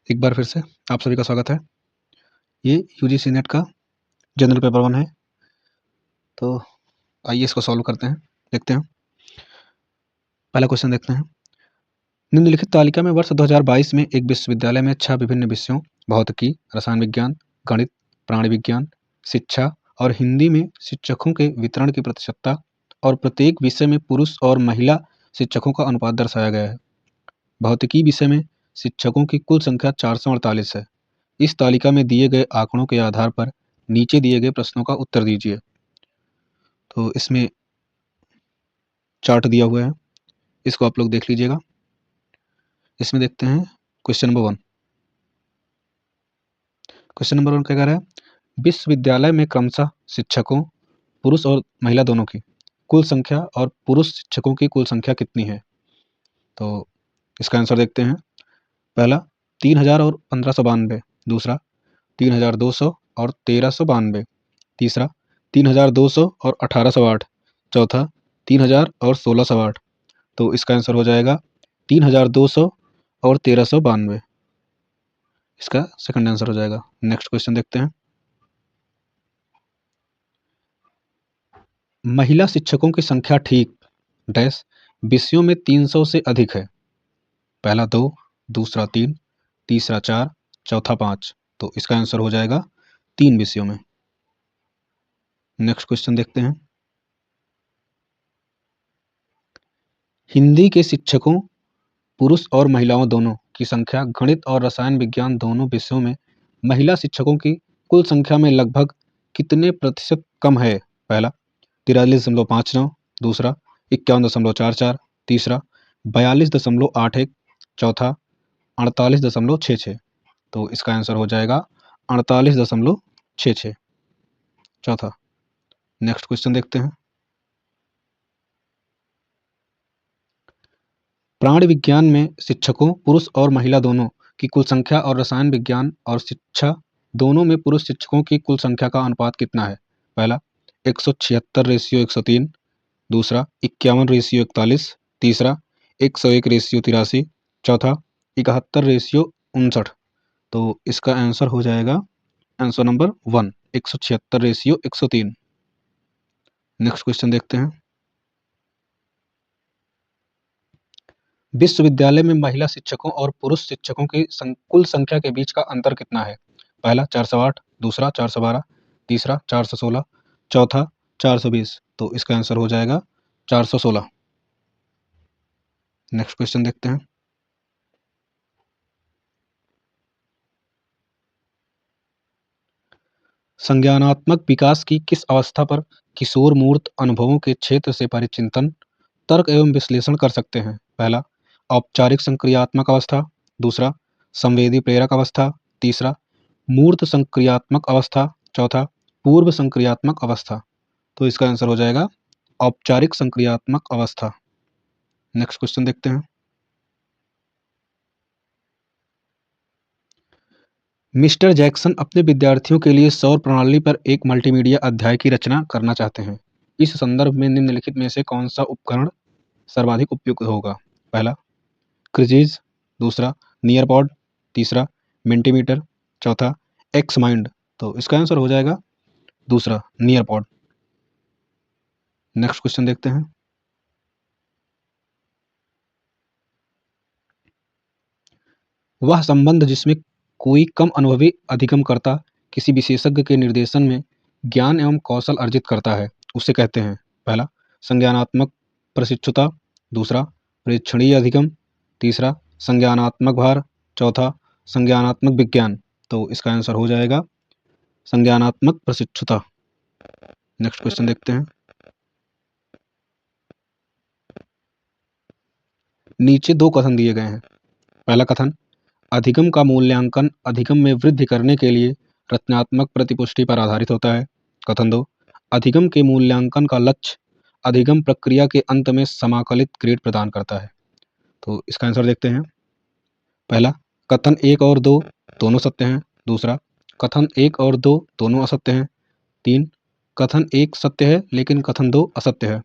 एक बार फिर से आप सभी का स्वागत है। ये यूजीसी नेट का जनरल पेपर 1 है। तो आइए इसको सॉल्व करते हैं, देखते हैं। पहला क्वेश्चन देखते हैं। निम्नलिखित तालिका में वर्ष 2022 में एक विश्वविद्यालय में 6 विभिन्न विषयों भौतिकी, रसायन विज्ञान, गणित, प्राणी विज्ञान, शिक्षा और हिंदी में शिक्षकों के वितरण की प्रतिशतता और प्रत्येक विषय में पुरुष और महिला शिक्षकों का अनुपात दर्शाया गया है। भौतिकी विषय में शिक्षकों की कुल संख्या 448 है। इस तालिका में दिए गए आंकड़ों के आधार पर नीचे दिए गए प्रश्नों का उत्तर दीजिए। तो इसमें चार्ट दिया हुआ है, इसको आप लोग देख लीजिएगा। इसमें देखते हैं क्वेश्चन नंबर 1। क्वेश्चन नंबर 1 क्या कह रहा है? विश्वविद्यालय में क्रमशः शिक्षकों पुरुष और महिला दोनों की कुल संख्या और पुरुष शिक्षकों की कुल संख्या कितनी है? तो इसका आंसर देखते हैं। पहला 3000 और 1592, दूसरा 3200 और 1392, तीसरा 3200 और 1808, चौथा 3000 और 1608। तो इसका आंसर हो जाएगा 3200 और 1392। इसका सेकंड आंसर हो जाएगा। नेक्स्ट क्वेश्चन देखते हैं। महिला शिक्षकों की संख्या ठीक डैश विषयों में 300 से अधिक है। पहला 2, दूसरा 3, तीसरा 4, चौथा 5। तो इसका आंसर हो जाएगा 3 विषयों में। नेक्स्ट क्वेश्चन देखते हैं। हिंदी के शिक्षकों पुरुष और महिलाओं दोनों की संख्या गणित और रसायन विज्ञान दोनों विषयों में महिला शिक्षकों की कुल संख्या में लगभग कितने प्रतिशत कम है? पहला 43.59, दूसरा 51.44, तीसरा 42.81, चौथा 48.66। तो इसका आंसर हो जाएगा 48.66, चौथा। नेक्स्ट क्वेश्चन देखते हैं। प्राणी विज्ञान में शिक्षकों पुरुष और महिला दोनों की कुल संख्या और रसायन विज्ञान और शिक्षा दोनों में पुरुष शिक्षकों की कुल संख्या का अनुपात कितना है? पहला 176:103, दूसरा 51:41, तीसरा 101:83, चौथा 71:59। तो इसका आंसर हो जाएगा आंसर नंबर 1, 176:103। नेक्स्ट क्वेश्चन देखते हैं। विश्वविद्यालय में महिला शिक्षकों और पुरुष शिक्षकों की कुल संख्या के बीच का अंतर कितना है? पहला 408, दूसरा 412, तीसरा 416, चौथा 420। तो इसका आंसर हो जाएगा 416। नेक्स्ट क्वेश्चन देखते हैं। संज्ञानात्मक विकास की किस अवस्था पर किशोर मूर्त अनुभवों के क्षेत्र से परिचिंतन, तर्क एवं विश्लेषण कर सकते हैं? पहला औपचारिक संक्रियात्मक अवस्था, दूसरा संवेदी प्रेरक अवस्था, तीसरा मूर्त संक्रियात्मक अवस्था, चौथा पूर्व संक्रियात्मक अवस्था। तो इसका आंसर हो जाएगा औपचारिक संक्रियात्मक अवस्था। नेक्स्ट क्वेश्चन देखते हैं। मिस्टर जैक्सन अपने विद्यार्थियों के लिए सौर प्रणाली पर एक मल्टीमीडिया अध्याय की रचना करना चाहते हैं। इस संदर्भ में निम्नलिखित में से कौन सा उपकरण सर्वाधिक उपयुक्त होगा? पहला क्रिजीज, दूसरा नियरपॉड, तीसरा मिंटीमीटर, चौथा एक्स माइंड। तो इसका आंसर हो जाएगा दूसरा नियरपॉड। नेक्स्ट क्वेश्चन देखते हैं। वह संबंध जिसमें कोई कम अनुभवी अधिगमकर्ता किसी विशेषज्ञ के निर्देशन में ज्ञान एवं कौशल अर्जित करता है, उसे कहते हैं। पहला संज्ञानात्मक प्रशिक्षुता, दूसरा प्रेक्षणीय अधिगम, तीसरा संज्ञानात्मक भार, चौथा संज्ञानात्मक विज्ञान। तो इसका आंसर हो जाएगा संज्ञानात्मक प्रशिक्षुता। नेक्स्ट क्वेश्चन देखते हैं। नीचे 2 कथन दिए गए हैं। पहला कथन अधिगम का मूल्यांकन अधिगम में वृद्धि करने के लिए रचनात्मक प्रतिपुष्टि पर आधारित होता है। कथन 2 अधिगम के मूल्यांकन का लक्ष्य अधिगम प्रक्रिया के अंत में समाकलित ग्रेड प्रदान करता है। तो इसका आंसर देखते हैं। पहला कथन 1 और 2 दोनों सत्य हैं, दूसरा कथन 1 और 2 दोनों असत्य हैं, 3 कथन 1 सत्य है लेकिन कथन 2 असत्य है,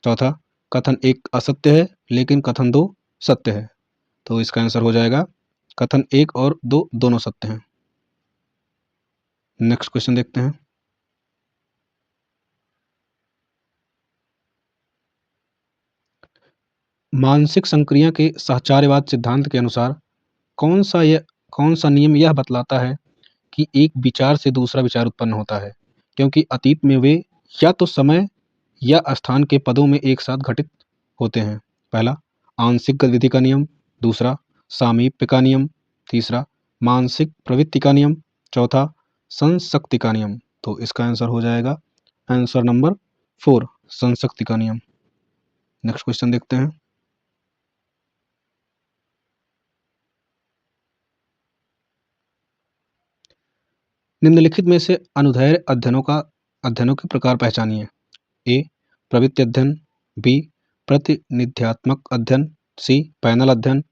चौथा कथन 1 असत्य है लेकिन कथन 2 सत्य है। तो इसका आंसर हो जाएगा कथन 1 और 2 दोनों सत्य हैं। नेक्स्ट क्वेश्चन देखते हैं। मानसिक संक्रिया के साहचर्यवाद सिद्धांत के अनुसार कौन सा नियम यह बतलाता है कि एक विचार से दूसरा विचार उत्पन्न होता है, क्योंकि अतीत में वे या तो समय या स्थान के पदों में एक साथ घटित होते हैं। पहला, आंशिक गतिविधि का नियम। दूसरा, सामीप्य का नियम। तीसरा, मानसिक प्रवृत्ति का नियम। चौथा, संशक्ति का नियम। तो इसका आंसर हो जाएगा आंसर नंबर 4, संशक्ति का नियम। नेक्स्ट क्वेश्चन देखते हैं। निम्नलिखित में से अनुदैर्ध्य अध्ययनों के प्रकार पहचानिए। ए, प्रवृत्ति अध्ययन। बी, प्रतिनिध्यात्मक अध्ययन। सी, पैनल अध्ययन।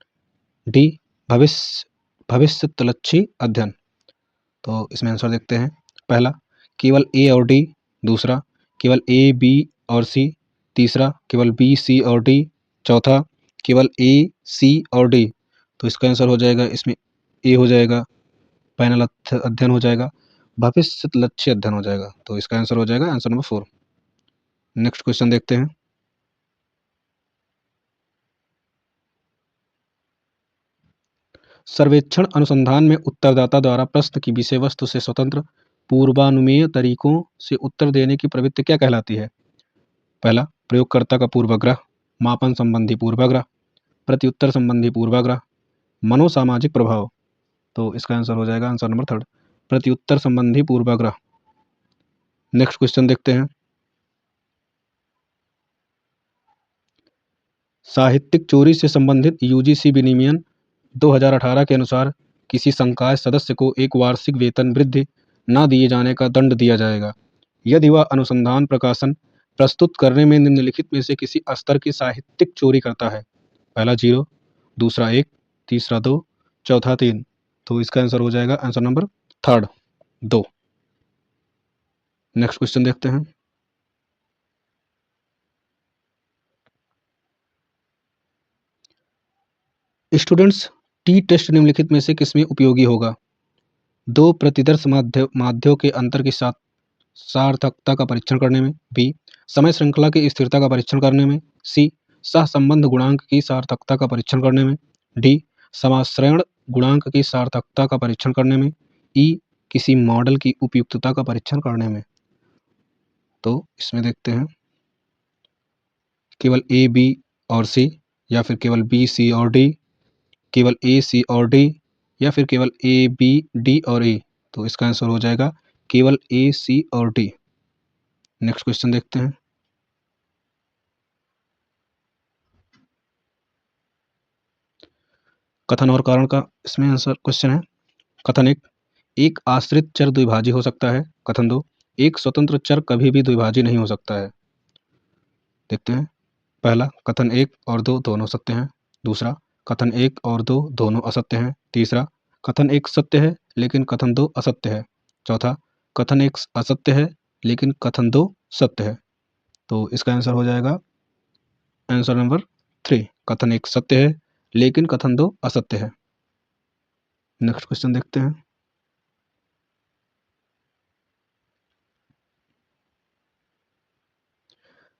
डी, भविष्यलक्षी अध्ययन। तो इसमें आंसर देखते हैं। पहला, केवल ए और डी। दूसरा, केवल ए, बी और सी। तीसरा, केवल बी, सी और डी। चौथा, केवल ए, सी और डी। तो इसका आंसर हो जाएगा, इसमें ए हो जाएगा, पैनल अध्ययन हो जाएगा, भविष्यलक्षी अध्ययन हो जाएगा। तो इसका आंसर हो जाएगा आंसर नंबर 4। नेक्स्ट क्वेश्चन देखते हैं। सर्वेक्षण अनुसंधान में उत्तरदाता द्वारा प्रश्न की विषय वस्तु से स्वतंत्र पूर्वानुमेय तरीकों से उत्तर देने की प्रवृत्ति क्या कहलाती है? पहला, प्रयोगकर्ता का पूर्वाग्रह, मापन संबंधी पूर्वाग्रह, प्रत्युत्तर संबंधी पूर्वाग्रह, मनोसामाजिक प्रभाव। तो इसका आंसर हो जाएगा आंसर नंबर 3, प्रत्युत्तर संबंधी पूर्वाग्रह। नेक्स्ट क्वेश्चन देखते हैं। साहित्यिक चोरी से संबंधित यूजीसी विनियमन 2018 के अनुसार किसी संकाय सदस्य को एक वार्षिक वेतन वृद्धि न दिए जाने का दंड दिया जाएगा यदि वह अनुसंधान प्रकाशन प्रस्तुत करने में निम्नलिखित में से किसी स्तर की साहित्यिक चोरी करता है। पहला 0, दूसरा 1, तीसरा 2, चौथा 3। तो इसका आंसर हो जाएगा आंसर नंबर 3, 2। नेक्स्ट क्वेश्चन देखते हैं। स्टूडेंट्स, टी टेस्ट निम्नलिखित में से किसमें उपयोगी होगा? 2 प्रतिदर्श माध्यों के अंतर की सार्थकता का परीक्षण करने में। बी, समय श्रृंखला की स्थिरता का परीक्षण करने में। सी, सहसंबंध गुणांक की सार्थकता का परीक्षण करने में। डी, समाश्रयण गुणांक की सार्थकता का परीक्षण करने में। ई, किसी मॉडल की उपयुक्तता का परीक्षण करने में। तो इसमें देखते हैं, केवल ए, बी और सी, या फिर केवल बी, सी और डी, केवल ए, सी और डी, या फिर केवल ए, बी, डी और ई। तो इसका आंसर हो जाएगा केवल ए, सी और डी। नेक्स्ट क्वेश्चन देखते हैं। कथन और कारण का इसमें आंसर क्वेश्चन है। कथन 1, एक आश्रित चर द्विभाजी हो सकता है। कथन 2, एक स्वतंत्र चर कभी भी द्विभाजी नहीं हो सकता है। देखते हैं। पहला, कथन 1 और 2 दोनों सत्य हैं। दूसरा, कथन 1 और 2 दोनों असत्य हैं। तीसरा, कथन 1 सत्य है लेकिन कथन 2 असत्य है। चौथा, कथन 1 असत्य है लेकिन कथन 2 सत्य है। तो इसका आंसर हो जाएगा आंसर नंबर 3, कथन 1 सत्य है लेकिन कथन 2 असत्य है। नेक्स्ट क्वेश्चन देखते हैं।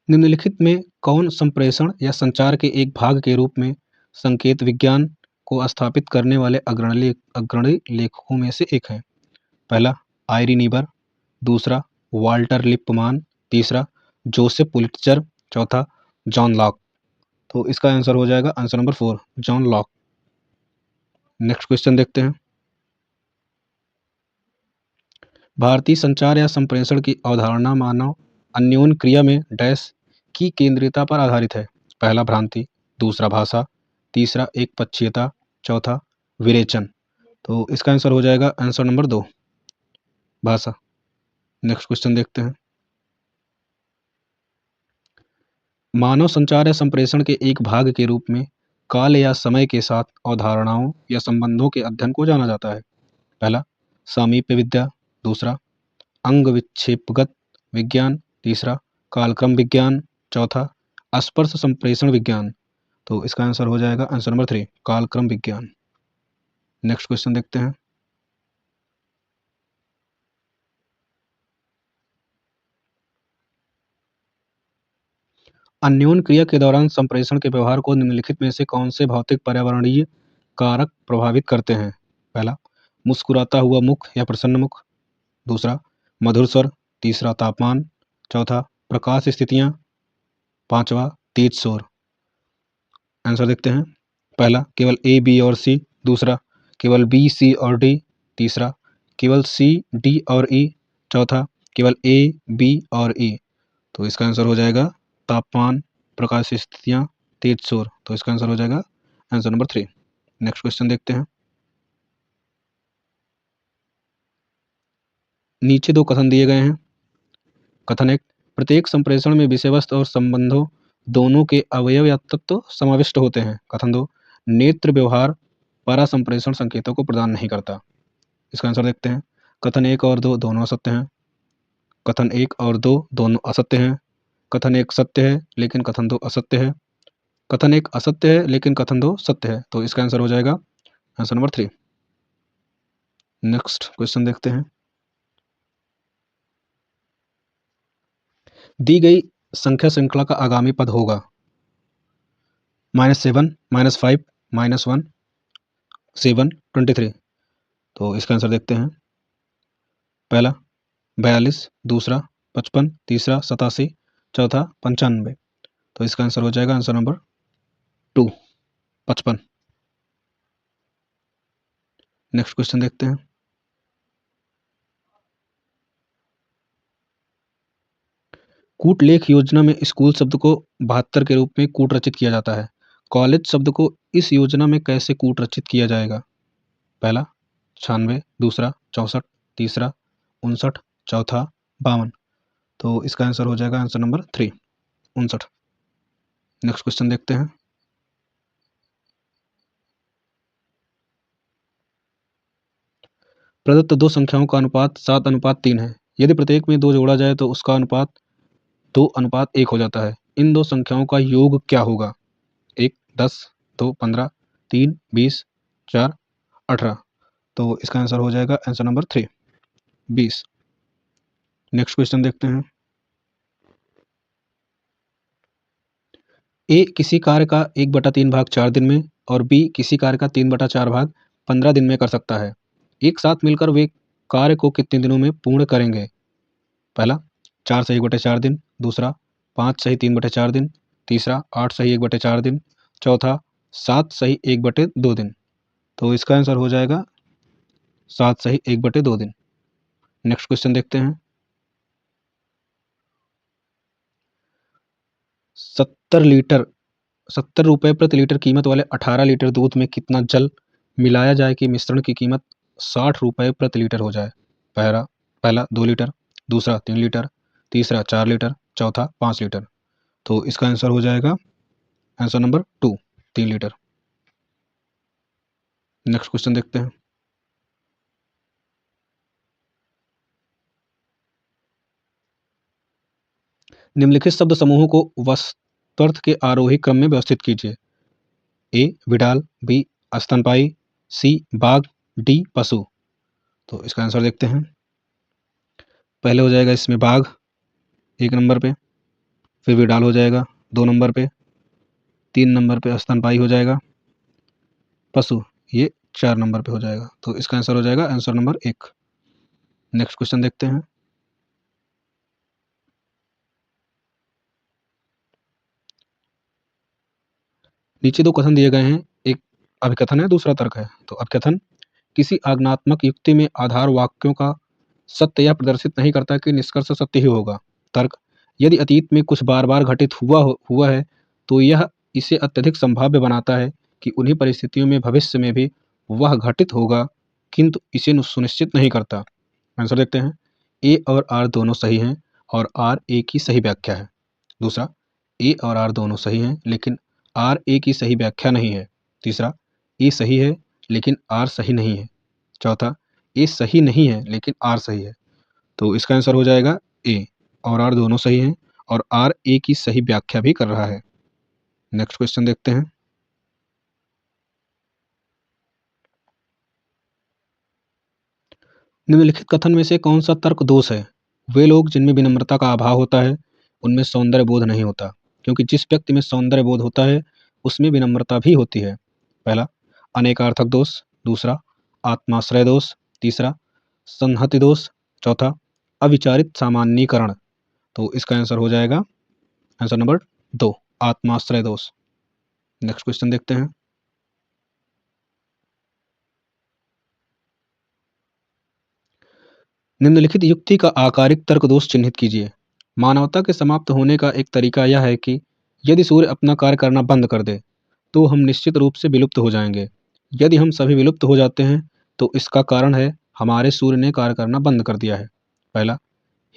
निम्नलिखित में कौन संप्रेषण या संचार के एक भाग के रूप में संकेत विज्ञान को स्थापित करने वाले अग्रणी लेखकों में से एक है? पहला, आयरी नीबर। दूसरा, वाल्टर लिपमान। तीसरा, जोसेफ पुलिट्जर। चौथा, जॉन लॉक। तो इसका आंसर हो जाएगा answer number 4, John Locke. Next question देखते हैं। भारतीय संचार या संप्रेषण की अवधारणा मानव अन्योन्य क्रिया में डैश की केंद्रीयता पर आधारित है। पहला, भ्रांति। दूसरा, भाषा। तीसरा, एक पक्षीयता। चौथा, विरेचन। तो इसका आंसर हो जाएगा आंसर नंबर 2, भाषा। नेक्स्ट क्वेश्चन देखते हैं। मानव संचार या संप्रेषण के एक भाग के रूप में काल या समय के साथ अवधारणाओं या संबंधों के अध्ययन को जाना जाता है। पहला, सामीप्य विद्या। दूसरा, अंग विक्षेपगत विज्ञान। तीसरा, कालक्रम विज्ञान। चौथा, स्पर्श संप्रेषण विज्ञान। तो इसका आंसर हो जाएगा आंसर नंबर 3, कालक्रम विज्ञान। नेक्स्ट क्वेश्चन देखते हैं। अन्योन क्रिया के दौरान संप्रेषण के व्यवहार को निम्नलिखित में से कौन से भौतिक पर्यावरणीय कारक प्रभावित करते हैं? पहला, मुस्कुराता हुआ मुख या प्रसन्न मुख। दूसरा, मधुर स्वर। तीसरा, तापमान। चौथा, प्रकाश स्थितियां। पांचवा, तेज शोर। आंसर देखते हैं। पहला, केवल ए, बी और सी। दूसरा, केवल बी, सी और डी। तीसरा, केवल सी, डी और ई। चौथा, केवल ए, बी और ई। तो इसका आंसर हो जाएगा तापमान, प्रकाश स्थितियां, तेज शोर। तो इसका आंसर हो जाएगा आंसर नंबर 3। नेक्स्ट क्वेश्चन देखते हैं। नीचे दो कथन दिए गए हैं। कथन 1, प्रत्येक संप्रेषण में विषय वस्तु और संबंधों दोनों के अवयव या तत्व समाविष्ट होते हैं। कथन 2, नेत्र व्यवहार परा संप्रेषण संकेतों को प्रदान नहीं करता। इसका आंसर देखते हैं। कथन 1 और 2 दोनों असत्य हैं। कथन 1 और 2 दोनों असत्य हैं। कथन 1 सत्य है लेकिन कथन 2 असत्य है। कथन 1 असत्य है लेकिन कथन 2 सत्य है। तो इसका आंसर हो जाएगा आंसर नंबर 3। नेक्स्ट क्वेश्चन देखते हैं। दी गई संख्या श्रृंखला का आगामी पद होगा -7, -5, -1, 7, 23। तो इसका आंसर देखते हैं। पहला 42, दूसरा 55, तीसरा 87, चौथा 95। तो इसका आंसर हो जाएगा आंसर नंबर 2, 55। नेक्स्ट क्वेश्चन देखते हैं। कूटलेख योजना में स्कूल शब्द को 72 के रूप में कूट रचित किया जाता है। कॉलेज शब्द को इस योजना में कैसे कूट रचित किया जाएगा? पहला 96, दूसरा 64, तीसरा 59, चौथा 52। तो इसका आंसर हो जाएगा आंसर नंबर 3, 59। नेक्स्ट क्वेश्चन देखते हैं। प्रदत्त दो संख्याओं का अनुपात 7:3 है। यदि प्रत्येक में 2 जोड़ा जाए तो उसका अनुपात 2:1 हो जाता है। इन दो संख्याओं का योग क्या होगा? 1 10, 2 15, 3 20, 4 18। तो इसका आंसर हो जाएगा आंसर नंबर 3, 20। नेक्स्ट क्वेश्चन देखते हैं। ए किसी कार्य का 1/3 भाग 4 दिन में और बी किसी कार्य का 3/4 भाग 15 दिन में कर सकता है। एक साथ मिलकर वे कार्य को कितने दिनों में पूर्ण करेंगे? पहला 4 सही 1/4 दिन। दूसरा 5 सही 3/4 दिन। तीसरा 8 सही 1/4 दिन। चौथा 7 सही 1/2 दिन। तो इसका आंसर हो जाएगा 7 सही 1/2 दिन। नेक्स्ट क्वेश्चन देखते हैं। 70 रुपये प्रति लीटर कीमत वाले 18 लीटर दूध में कितना जल मिलाया जाए कि मिश्रण की कीमत 60 रुपये प्रति लीटर हो जाए? पहला 2 लीटर, दूसरा 3 लीटर, तीसरा 4 लीटर, चौथा 5 लीटर। तो इसका आंसर हो जाएगा answer number 2, 3 litre. Next question देखते हैं। निम्नलिखित शब्द समूहों को वस्त्वर्थ के आरोही क्रम में व्यवस्थित कीजिए। ए विडाल, बी स्तनपायी, सी बाघ, डी पशु। तो इसका आंसर देखते हैं। पहले हो जाएगा इसमें बाघ 1 नंबर पे, फिर विडाल हो जाएगा 2 नंबर पे, 3 नंबर पे स्तनपायी हो जाएगा, पशु ये 4 नंबर पे हो जाएगा। तो इसका आंसर हो जाएगा आंसर नंबर 1। नेक्स्ट क्वेश्चन देखते हैं। नीचे दो कथन दिए गए हैं, एक अभिकथन है, दूसरा तर्क है। तो अभिकथन, किसी आज्ञात्मक युक्ति में आधार वाक्यों का सत्य यह प्रदर्शित नहीं करता कि निष्कर्ष सत्य ही होगा। तर्क, यदि अतीत में कुछ बार बार घटित हुआ है तो यह इसे अत्यधिक संभाव्य बनाता है कि उन्हीं परिस्थितियों में भविष्य में भी वह घटित होगा, किंतु इसे सुनिश्चित नहीं करता। आंसर देखते हैं। ए और आर दोनों सही हैं और आर ए की सही व्याख्या है। दूसरा, ए और आर दोनों सही हैं लेकिन आर ए की सही व्याख्या नहीं है। तीसरा, ए सही है लेकिन आर सही नहीं है। चौथा, ए सही नहीं है लेकिन आर सही है। तो इसका आंसर हो जाएगा ए और आर दोनों सही हैं और आर ए की सही व्याख्या भी कर रहा है। नेक्स्ट क्वेश्चन देखते हैं। निम्नलिखित कथन में से कौन सा तर्क दोष है? वे लोग जिनमें विनम्रता का अभाव होता है उनमें सौंदर्य बोध नहीं होता, क्योंकि जिस व्यक्ति में सौंदर्य बोध होता है उसमें विनम्रता भी होती है। पहला, अनेकार्थक दोष। दूसरा, आत्माश्रय दोष। तीसरा, संहति दोष। चौथा, अविचारित सामान्यीकरण। तो इसका आंसर हो जाएगा आंसर नंबर 2, आत्माश्रय दोष। नेक्स्ट क्वेश्चन देखते हैं। निम्नलिखित युक्ति का आकारिक तर्क दोष चिन्हित कीजिए। मानवता के समाप्त होने का एक तरीका यह है कि यदि सूर्य अपना कार्य करना बंद कर दे तो हम निश्चित रूप से विलुप्त हो जाएंगे। यदि हम सभी विलुप्त हो जाते हैं तो इसका कारण है हमारे सूर्य ने कार्य करना बंद कर दिया है। पहला,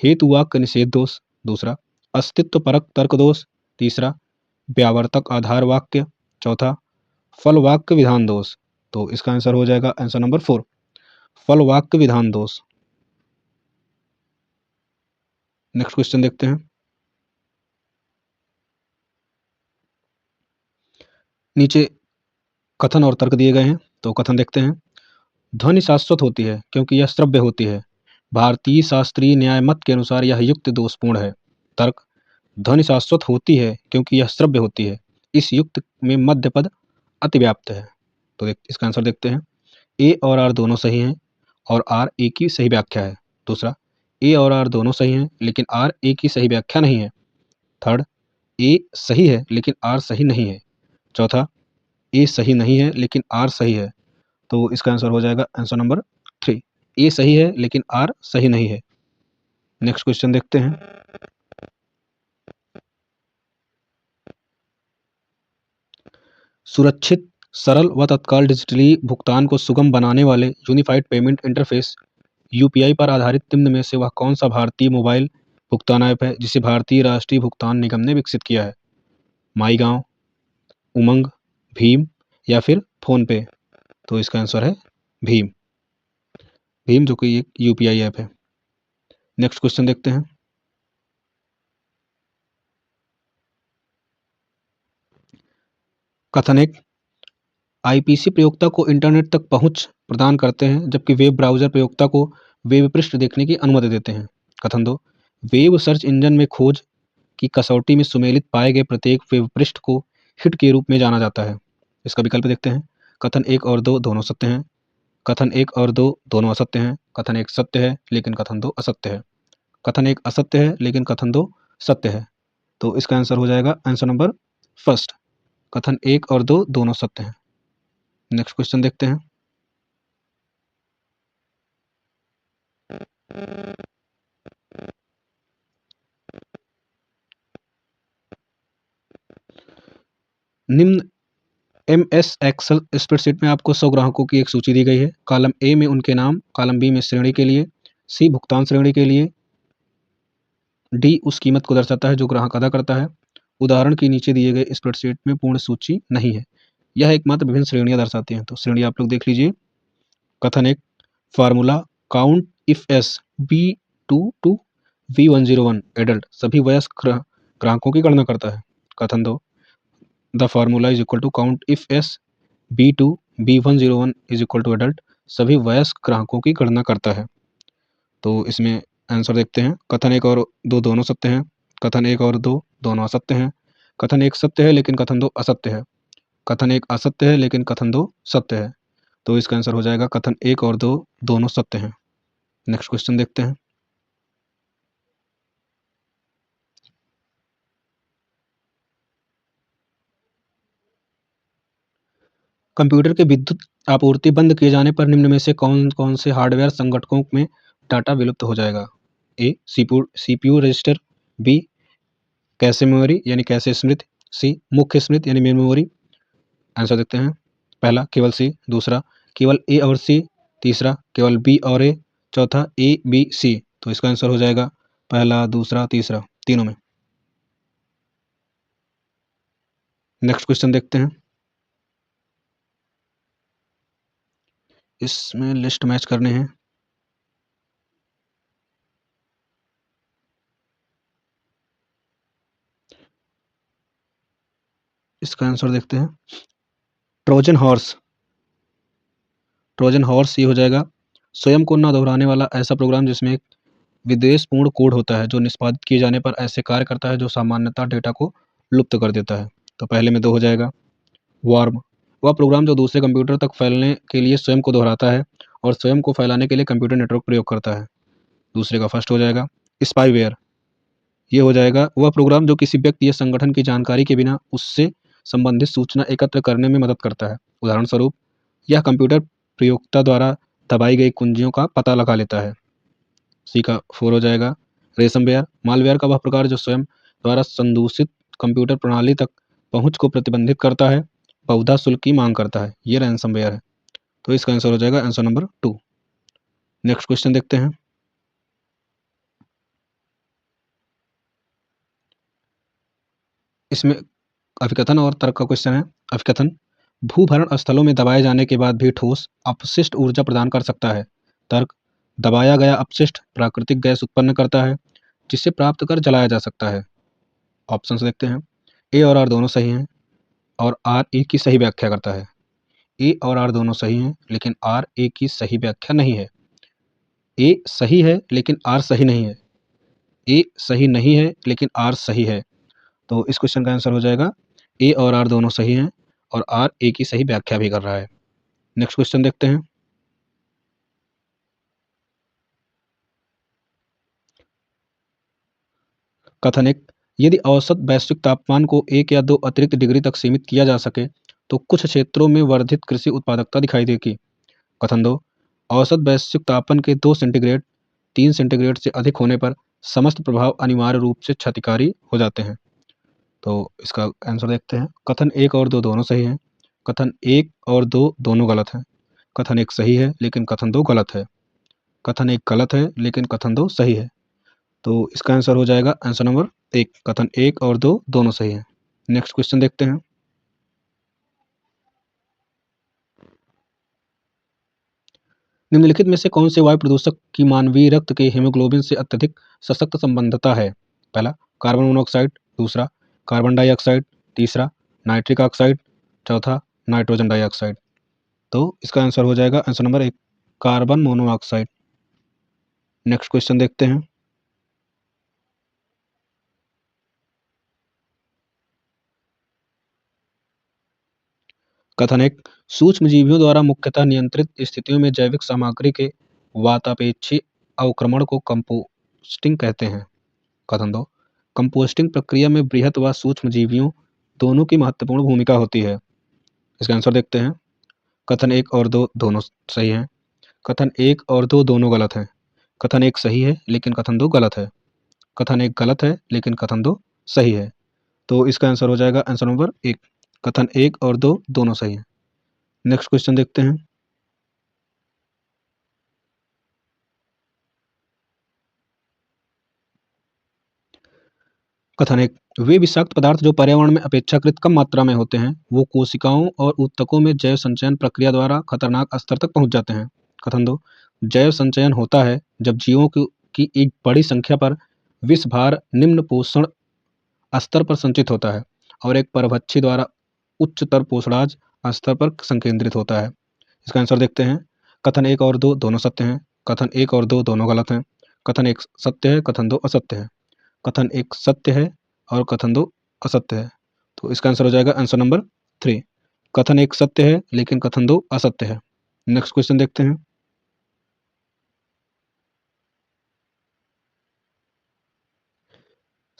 हेतु वाक्य निषेध दोष। दूसरा, अस्तित्व परक तर्क दोष। तीसरा, व्यावर्तक आधार वाक्य। चौथा, फल वाक्य विधान दोष। तो इसका आंसर हो जाएगा आंसर नंबर 4, फल वाक्य विधान दोष। नेक्स्ट क्वेश्चन देखते हैं। नीचे कथन और तर्क दिए गए हैं, तो कथन देखते हैं। ध्वनि शाश्वत होती है क्योंकि यह श्रव्य होती है। भारतीय शास्त्रीय न्याय मत के अनुसार यह युक्ति दोषपूर्ण है। तर्क, ध्वनि शाश्वत होती है क्योंकि यह श्रव्य होती है। इस युक्ति में मध्य पद अतिव्याप्त है। तो इसका आंसर देखते हैं। ए और आर दोनों सही हैं और आर ए की सही व्याख्या है। दूसरा, ए और आर दोनों सही हैं लेकिन आर ए की सही व्याख्या नहीं है। थर्ड, ए सही है लेकिन आर सही नहीं है। चौथा, ए सही नहीं है लेकिन आर सही है। तो इसका आंसर हो जाएगा आंसर नंबर 3, ए सही है लेकिन आर सही नहीं है। नेक्स्ट क्वेश्चन देखते हैं। सुरक्षित, सरल व तत्काल डिजिटली भुगतान को सुगम बनाने वाले यूनिफाइड पेमेंट इंटरफेस यूपीआई पर आधारित निम्न में से वह कौन सा भारतीय मोबाइल भुगतान ऐप है जिसे भारतीय राष्ट्रीय भुगतान निगम ने विकसित किया है? माईगांव, उमंग, भीम या फिर फोन पे। तो इसका आंसर है भीम। भीम जो कि एक यूपीआई ऐप है। नेक्स्ट क्वेश्चन देखते हैं। कथन 1, आईपीसी प्रयोक्ता को इंटरनेट तक पहुंच प्रदान करते हैं जबकि वेब ब्राउज़र प्रयोक्ता को वेब पृष्ठ देखने की अनुमति देते हैं। कथन 2, वेब सर्च इंजन में खोज की कसौटी में सुमेलित पाए गए प्रत्येक वेब पृष्ठ को हिट के रूप में जाना जाता है। इसका विकल्प देखते हैं। कथन 1 और 2 दोनों सत्य हैं। कथन 1 और 2 दोनों असत्य हैं। कथन 1 सत्य है लेकिन कथन 2 असत्य है। कथन 1 असत्य है लेकिन कथन 2 सत्य है। तो इसका आंसर हो जाएगा आंसर नंबर फर्स्ट, कथन 1 और 2 दोनों सत्य हैं। नेक्स्ट क्वेश्चन देखते हैं। निम्न एमएस एक्सेल स्प्रेडशीट में आपको 100 ग्राहकों की एक सूची दी गई है। कॉलम ए में उनके नाम, कॉलम बी में श्रेणी के लिए, सी भुगतान श्रेणी के लिए, डी उस कीमत को दर्शाता है जो ग्राहक अदा करता है। उदाहरण के नीचे दिए गए स्प्रेडशीट में पूर्ण सूची नहीं है, यह एकमात्र विभिन्न श्रेणियां दर्शाती हैं। तो श्रेणी आप लोग देख लीजिए। कथन 1, formula count if s B two to V101 adult सभी वयस्क ग्राहकों की गणना करता है। कथन 2, the formula is equal to count if s B2 B101 इज इक्वल टू एडल्ट सभी वयस्क ग्राहकों की गणना करता है। तो इसमें आंसर देखते हैं। कथन 1 और 2 दोनों सत्य हैं। कथन 1 और 2 दोनों असत्य हैं। कथन 1 सत्य है लेकिन कथन 2 असत्य है। कथन 1 असत्य है लेकिन कथन 2 सत्य है। तो इसका आंसर हो जाएगा कथन 1 और 2 दोनों सत्य हैं। नेक्स्ट क्वेश्चन देखते हैं। कंप्यूटर के विद्युत आपूर्ति बंद किए जाने पर निम्न में से कौन कौन से हार्डवेयर संगठकों में डाटा विलुप्त हो जाएगा? A CPU register, B cache memory यानी कैशे स्मृति, सी मुख्य स्मृति यानी मेन मेमोरी। आंसर देखते हैं। पहला केवल सी, दूसरा केवल ए और सी, तीसरा केवल बी और ए, चौथा ए बी सी। तो इसका आंसर हो जाएगा पहला, दूसरा, तीसरा, तीनों में। नेक्स्ट क्वेश्चन देखते हैं। इसमें लिस्ट मैच करने हैं। इसका आंसर देखते हैं। ट्रोजन हॉर्स, ट्रोजन हॉर्स ये हो जाएगा स्वयं को न दोहराने वाला ऐसा प्रोग्राम जिसमें एक विद्वेषपूर्ण कोड होता है जो निष्पादित किए जाने पर ऐसे कार्य करता है जो सामान्यतः डेटा को लुप्त कर देता है। तो पहले में 2 हो जाएगा। वार्म, वह प्रोग्राम जो दूसरे कंप्यूटर तक फैलने के लिए स्वयं को दोहराता है और स्वयं को फैलाने के लिए कंप्यूटर नेटवर्क प्रयोग करता है। दूसरे का फर्स्ट हो जाएगा। स्पाईवेयर, ये हो जाएगा वह प्रोग्राम जो किसी व्यक्ति या संगठन की जानकारी के बिना उससे संबंधित सूचना एकत्र करने में मदद करता है। उदाहरण स्वरूप, यह कंप्यूटर प्रयोक्ता द्वारा दबाई गई कुंजियों का पता लगा लेता है। सी का 4 हो जाएगा। रेसमवेयर, मालवेयर का वह प्रकार जो स्वयं द्वारा संदूषित कंप्यूटर प्रणाली तक पहुंच को प्रतिबंधित करता है, बहुधा शुल्क की मांग करता है। ये रैनसमवेयर है। तो इसका आंसर हो जाएगा आंसर नंबर 2। नेक्स्ट क्वेश्चन देखते हैं। इसमें अभिकथन और तर्क का क्वेश्चन है। अभिकथन, भूभरण स्थलों में दबाए जाने के बाद भी ठोस अपशिष्ट ऊर्जा प्रदान कर सकता है। तर्क, दबाया गया अपशिष्ट प्राकृतिक गैस उत्पन्न करता है जिसे प्राप्त कर जलाया जा सकता है। ऑप्शंस देखते हैं। ए और आर दोनों सही हैं और आर ए की सही व्याख्या करता है। ए और आर दोनों सही हैं लेकिन आर ए की सही व्याख्या नहीं है। ए सही है लेकिन आर सही नहीं है। ए सही नहीं है लेकिन आर सही है। तो इस क्वेश्चन का आंसर हो जाएगा ए और आर दोनों सही हैं और आर ए की सही व्याख्या भी कर रहा है। नेक्स्ट क्वेश्चन देखते हैं। कथन 1, यदि औसत वैश्विक तापमान को 1 या 2 अतिरिक्त डिग्री तक सीमित किया जा सके तो कुछ क्षेत्रों में वर्धित कृषि उत्पादकता दिखाई देगी। कथन 2, औसत वैश्विक तापमान के 2 सेंटीग्रेड 3 सेंटीग्रेड से अधिक होने पर समस्त प्रभाव अनिवार्य रूप से क्षतिकारी हो जाते हैं। तो इसका आंसर देखते हैं। कथन 1 और 2 दोनों सही हैं। कथन 1 और 2 दोनों गलत हैं। कथन 1 सही है लेकिन कथन 2 गलत है। कथन 1 गलत है लेकिन कथन 2 सही है। तो इसका आंसर हो जाएगा आंसर नंबर 1। कथन 1 और 2 दोनों सही हैं। नेक्स्ट क्वेश्चन देखते हैं। निम्नलिखित में से कौन से वायु प्रदूषक की मानवीय रक्त के हीमोग्लोबिन से अत्यधिक सशक्त संबंधता है? पहला, कार्बन मोनोऑक्साइड। दूसरा, कार्बन डाइऑक्साइड। तीसरा, नाइट्रिक ऑक्साइड। चौथा, नाइट्रोजन डाइऑक्साइड। तो इसका आंसर हो जाएगा answer number 1, carbon monoxide. Next question देखते हैं। कथन 1, सूक्ष्मजीवियों द्वारा मुख्यतः नियंत्रित स्थितियों में जैविक सामग्री के वातापेक्षी अवक्रमण को कंपोस्टिंग कहते हैं। कथन 2, कंपोस्टिंग प्रक्रिया में बृहत व सूक्ष्मजीवियों दोनों की महत्वपूर्ण भूमिका होती है। इसका आंसर देखते हैं। कथन 1 और 2 दोनों सही हैं। कथन 1 और 2 दोनों गलत हैं। कथन 1 सही है लेकिन कथन 2 गलत है। कथन 1 गलत है लेकिन कथन 2 सही है। तो इसका आंसर हो जाएगा आंसर नंबर 1, कथन 1 और 2 दोनों सही हैं। नेक्स्ट क्वेश्चन देखते हैं। कथन 1, वे विषाक्त पदार्थ जो पर्यावरण में अपेक्षाकृत कम मात्रा में होते हैं वो कोशिकाओं और ऊतकों में जैव संचयन प्रक्रिया द्वारा खतरनाक स्तर तक पहुंच जाते हैं। कथन 2, जैव संचयन होता है जब जीवों की एक बड़ी संख्या पर विष भार निम्न पोषण स्तर पर संचित होता है और एक परभक्षी द्वारा उच्चतर पोषणाज स्तर पर संकेंद्रित होता है। इसका आंसर देखते हैं। कथन 1 और 2 दोनों सत्य हैं। कथन 1 और 2 दोनों गलत हैं। कथन 1 सत्य है, कथन 2 असत्य है। कथन 1 सत्य है और कथन 2 असत्य है। तो इसका आंसर हो जाएगा आंसर नंबर 3, कथन 1 सत्य है लेकिन कथन 2 असत्य है। नेक्स्ट क्वेश्चन देखते हैं।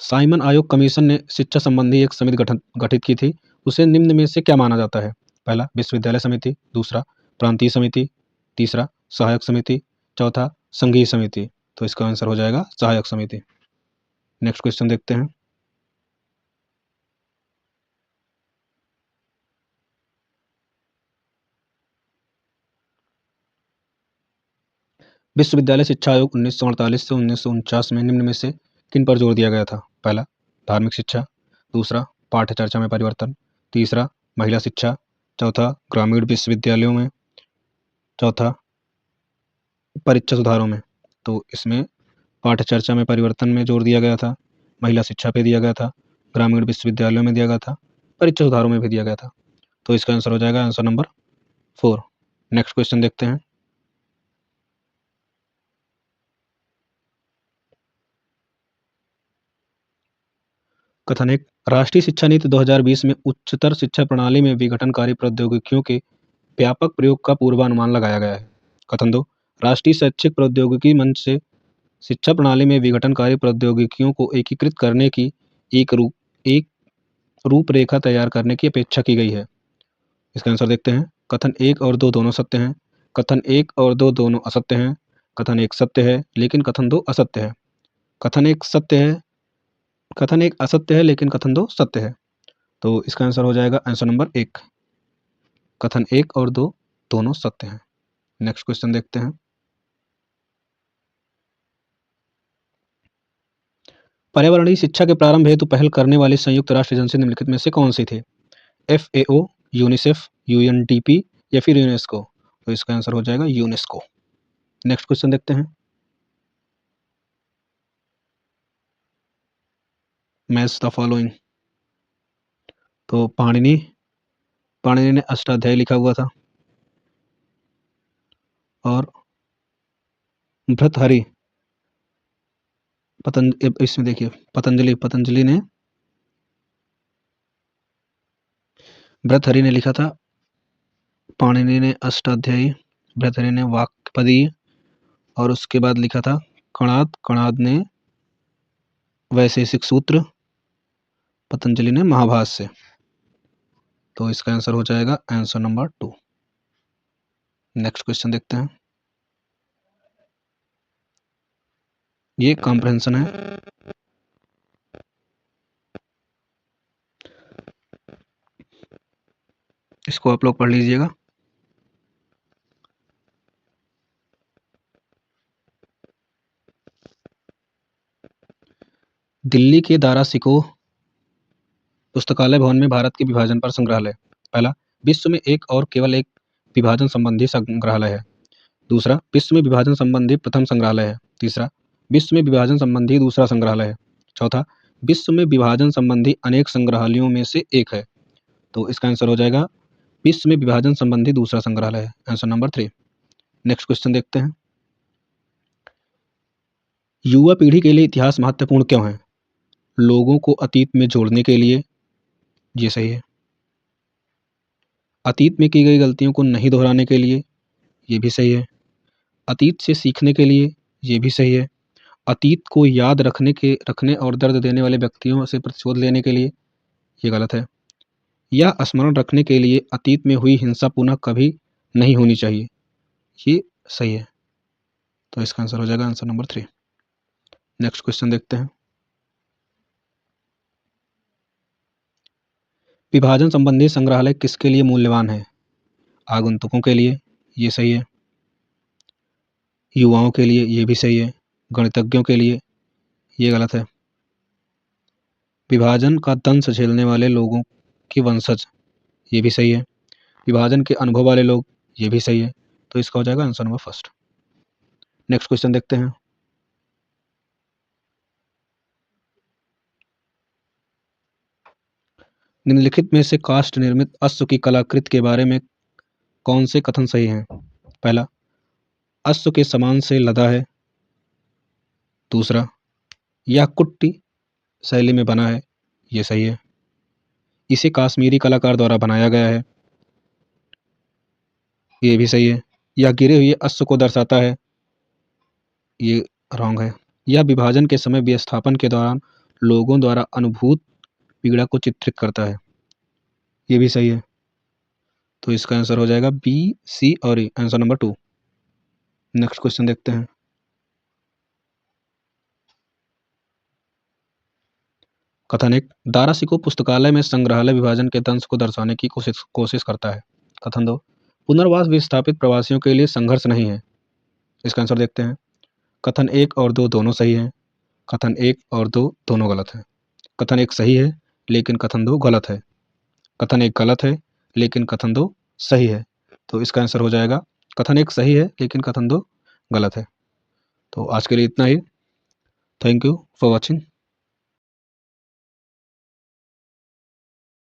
साइमन आयोग कमीशन ने शिक्षा संबंधी एक समिति गठित की थी। उसे निम्न में से क्या माना जाता है? पहला, विश्वविद्यालय समिति। दूसरा, प्रांतीय समिति। तीसरा, सहायक समिति। चौथा, संघीय समिति। तो इसका आंसर हो जाएगा सहायक समिति। नेक्स्ट क्वेश्चन देखते हैं। विश्वविद्यालय शिक्षा आयोग 1948 से 1949 में निम्न में से किन पर जोर दिया गया था? पहला, धार्मिक शिक्षा। दूसरा, पाठ्यचर्चा में परिवर्तन। तीसरा, महिला शिक्षा। चौथा, ग्रामीण विश्वविद्यालयों में। चौथा, परीक्षा सुधारों में। तो इसमें पाठ्यचर्चा में परिवर्तन में जोर दिया गया था, महिला शिक्षा पे दिया गया था, ग्रामीण विश्वविद्यालयों में दिया गया था, परीक्षा सुधारों में भी दिया गया था। तो इसका आंसर हो जाएगा आंसर नंबर 4। नेक्स्ट क्वेश्चन देखते हैं। कथन एक, राष्ट्रीय शिक्षा नीति 2020 में उच्चतर शिक्षा प्रणाली में विघटनकारी प्रौद्योगिकियों के व्यापक प्रयोग का पूर्वानुमान लगाया गया है। कथन दो, राष्ट्रीय शैक्षिक प्रौद्योगिकी मंच से शिक्षा प्रणाली में विघटनकारी प्रौद्योगिकियों को एकीकृत करने की एक रूपरेखा तैयार करने की अपेक्षा की गई है। इसका आंसर देखते हैं। कथन एक और दो दोनों सत्य हैं। कथन एक और दो दोनों असत्य हैं। कथन एक सत्य है लेकिन कथन दो असत्य है। कथन एक सत्य है, कथन एक असत्य है लेकिन कथन दो सत्य है। तो इसका आंसर हो जाएगा आंसर नंबर एक। कथन एक और दो दोनों सत्य हैं। नेक्स्ट क्वेश्चन देखते हैं। पर्यावरणीय शिक्षा के प्रारंभ हेतु पहल करने वाली संयुक्त राष्ट्र एजेंसी निम्नलिखित में से कौन सी थी? FAO, यूनिसेफ, UNDP या फिर यूनेस्को? तो इसका आंसर हो जाएगा यूनेस्को। नेक्स्ट क्वेश्चन देखते हैं। Match the following. तो पाणिनि ने अष्टाध्यायी लिखा हुआ था और भर्तृहरि इसमें देखिए पतंजलि ने भर्तृहरि ने लिखा था, पाणिनि ने अष्टाध्यायी, भर्तृहरि ने वाक्पदीय और उसके बाद लिखा था कणाद ने वैशेषिक सूत्र, पतंजलि ने महाभाष्य। तो इसका आंसर हो जाएगा आंसर नंबर 2। नेक्स्ट क्वेश्चन देखते हैं। ये कॉम्प्रहेंशन है। इसको आप लोग पढ़ लीजिएगा। दिल्ली के दारा सिकोह पुस्तकालय भवन में भारत के विभाजन पर संग्रहालय। पहला, विश्व में एक और केवल एक विभाजन संबंधी संग्रहालय है। दूसरा, विश्व में विभाजन संबंधी प्रथम संग्रहालय है। तीसरा, विश्व में विभाजन संबंधी दूसरा संग्रहालय है। चौथा, विश्व में विभाजन संबंधी अनेक संग्रहालयों में से एक है। तो इसका आंसर हो जाएगा विश्व में विभाजन संबंधी दूसरा संग्रहालय है, आंसर नंबर 3। नेक्स्ट क्वेश्चन देखते हैं। युवा पीढ़ी के लिए इतिहास महत्वपूर्ण क्यों है? लोगों को अतीत में जोड़ने के लिए, ये सही है। अतीत में की गई गलतियों को नहीं दोहराने के लिए, ये भी सही है। अतीत से सीखने के लिए, ये भी सही है। अतीत को याद रखने और दर्द देने वाले व्यक्तियों से प्रतिशोध लेने के लिए, ये गलत है। यह स्मरण रखने के लिए अतीत में हुई हिंसा पुनः कभी नहीं होनी चाहिए, ये सही है। तो इसका आंसर हो जाएगा आंसर नंबर 3। नेक्स्ट क्वेश्चन देखते हैं। विभाजन संबंधी संग्रहालय किसके लिए मूल्यवान है? आगंतुकों के लिए, ये सही है। युवाओं के लिए, ये भी सही है। गणितज्ञों के लिए, ये गलत है। विभाजन का दंश झेलने वाले लोगों के वंशज, ये भी सही है। विभाजन के अनुभव वाले लोग, ये भी सही है। तो इसका हो जाएगा answer number first. Next question देखते हैं। निम्नलिखित में से काष्ठ निर्मित अश्व की कलाकृति के बारे में कौन से कथन सही हैं? पहला, अश्व के समान से लदा है। दूसरा, यह कुट्टी शैली में बना है, ये सही है। इसे काश्मीरी कलाकार द्वारा बनाया गया है, ये भी सही है। यह गिरे हुए अश्व को दर्शाता है, ये रॉन्ग है। यह विभाजन के समय विस्थापन के दौरान लोगों द्वारा अनुभूत पीड़ा को चित्रित करता है, ये भी सही है। तो इसका आंसर हो जाएगा बी, सी और ई, आंसर नंबर 2। नेक्स्ट क्वेश्चन देखते हैं। कथन एक, दारा सिकोह पुस्तकालय में संग्रहालय विभाजन के दंश को दर्शाने की कोशिश करता है। कथन दो, पुनर्वास विस्थापित प्रवासियों के लिए संघर्ष नहीं है। इसका आंसर देखते हैं। कथन एक और दो दोनों सही हैं। कथन एक और दो दोनों गलत हैं। कथन एक सही है लेकिन कथन दो गलत है। कथन एक गलत है लेकिन कथन दो सही है। तो इसका आंसर हो जाएगा कथन एक सही है लेकिन कथन दो गलत है। तो आज के लिए इतना ही। Thank you for watching.